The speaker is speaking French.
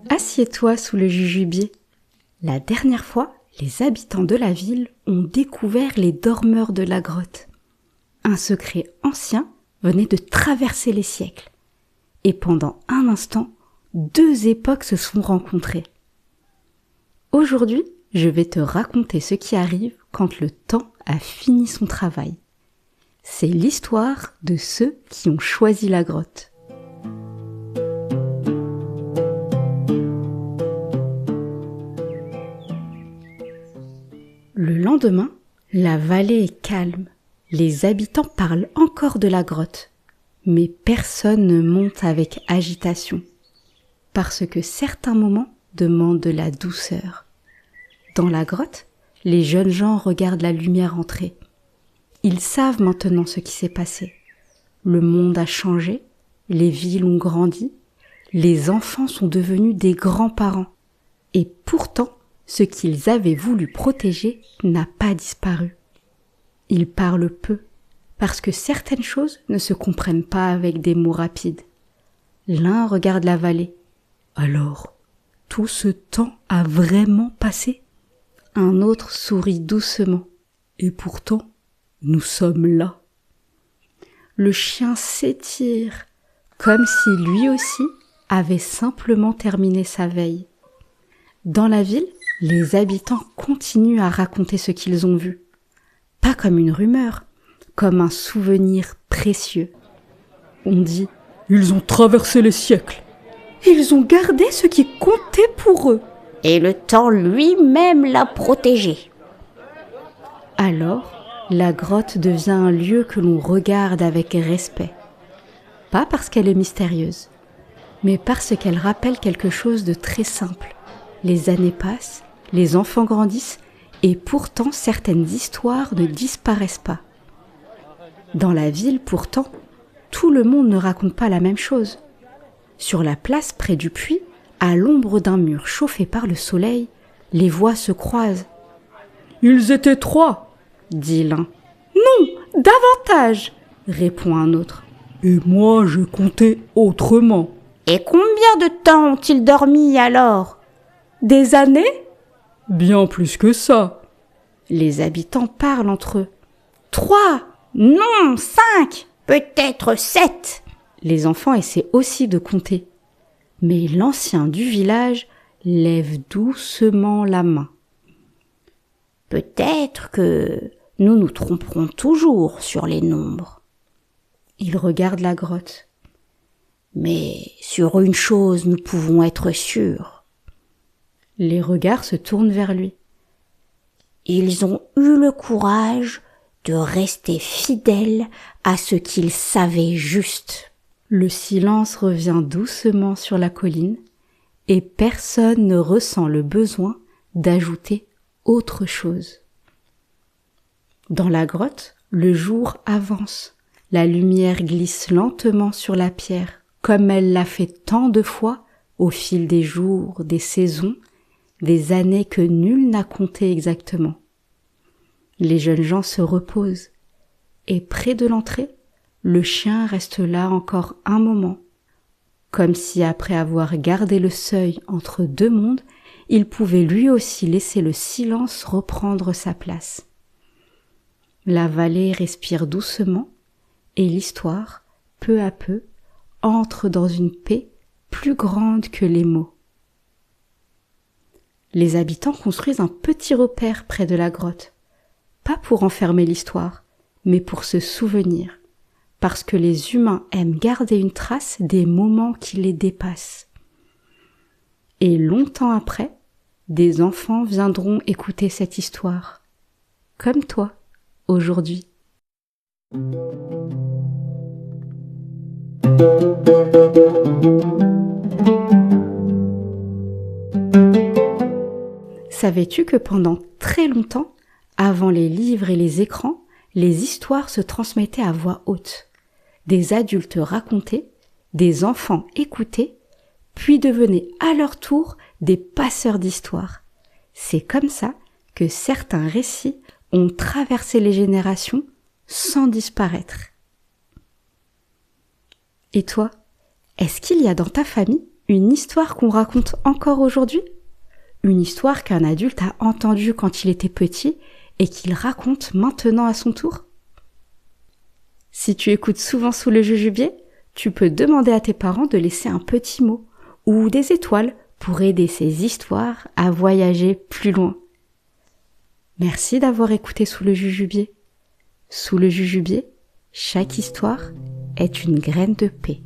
Assieds-toi sous le jujubier. La dernière fois, les habitants de la ville ont découvert les dormeurs de la grotte. Un secret ancien venait de traverser les siècles. Et pendant un instant, deux époques se sont rencontrées. Aujourd'hui, je vais te raconter ce qui arrive quand le temps a fini son travail. C'est l'histoire de ceux qui ont choisi la grotte. Le lendemain, la vallée est calme. Les habitants parlent encore de la grotte, mais personne ne monte avec agitation, parce que certains moments demandent de la douceur. Dans la grotte, les jeunes gens regardent la lumière entrer. Ils savent maintenant ce qui s'est passé. Le monde a changé, les villes ont grandi, les enfants sont devenus des grands-parents. Et pourtant, ce qu'ils avaient voulu protéger n'a pas disparu. Ils parlent peu, parce que certaines choses ne se comprennent pas avec des mots rapides. L'un regarde la vallée. Alors, tout ce temps a vraiment passé ? Un autre sourit doucement. Et pourtant, nous sommes là. Le chien s'étire, comme si lui aussi avait simplement terminé sa veille. Dans la ville, les habitants continuent à raconter ce qu'ils ont vu. Pas comme une rumeur, comme un souvenir précieux. On dit « Ils ont traversé les siècles. Ils ont gardé ce qui comptait pour eux. » Et le temps lui-même l'a protégé. Alors, la grotte devient un lieu que l'on regarde avec respect. Pas parce qu'elle est mystérieuse, mais parce qu'elle rappelle quelque chose de très simple. Les années passent, les enfants grandissent, et pourtant certaines histoires ne disparaissent pas. Dans la ville, pourtant, tout le monde ne raconte pas la même chose. Sur la place près du puits, à l'ombre d'un mur chauffé par le soleil, les voix se croisent. « Ils étaient 3, dit l'un. « Non, davantage, répond un autre. « Et moi, je comptais autrement. »« Et combien de temps ont-ils dormi alors ? » Des années ? Bien plus que ça. Les habitants parlent entre eux. 3, non, 5, peut-être 7. Les enfants essaient aussi de compter. Mais l'ancien du village lève doucement la main. Peut-être que nous nous tromperons toujours sur les nombres. Il regarde la grotte. Mais sur une chose, nous pouvons être sûrs. Les regards se tournent vers lui. Ils ont eu le courage de rester fidèles à ce qu'ils savaient juste. Le silence revient doucement sur la colline et personne ne ressent le besoin d'ajouter autre chose. Dans la grotte, le jour avance. La lumière glisse lentement sur la pierre, comme elle l'a fait tant de fois au fil des jours, des saisons, des années que nul n'a compté exactement. Les jeunes gens se reposent, et près de l'entrée, le chien reste là encore un moment, comme si après avoir gardé le seuil entre deux mondes, il pouvait lui aussi laisser le silence reprendre sa place. La vallée respire doucement, et l'histoire, peu à peu, entre dans une paix plus grande que les mots. Les habitants construisent un petit repaire près de la grotte, pas pour enfermer l'histoire, mais pour se souvenir, parce que les humains aiment garder une trace des moments qui les dépassent. Et longtemps après, des enfants viendront écouter cette histoire, comme toi, aujourd'hui. Savais-tu que pendant très longtemps, avant les livres et les écrans, les histoires se transmettaient à voix haute. Des adultes racontaient, des enfants écoutaient, puis devenaient à leur tour des passeurs d'histoires. C'est comme ça que certains récits ont traversé les générations sans disparaître. Et toi, est-ce qu'il y a dans ta famille une histoire qu'on raconte encore aujourd'hui? Une histoire qu'un adulte a entendue quand il était petit et qu'il raconte maintenant à son tour? Si tu écoutes souvent Sous le Jujubier, tu peux demander à tes parents de laisser un petit mot ou des étoiles pour aider ces histoires à voyager plus loin. Merci d'avoir écouté Sous le Jujubier. Sous le Jujubier, chaque histoire est une graine de paix.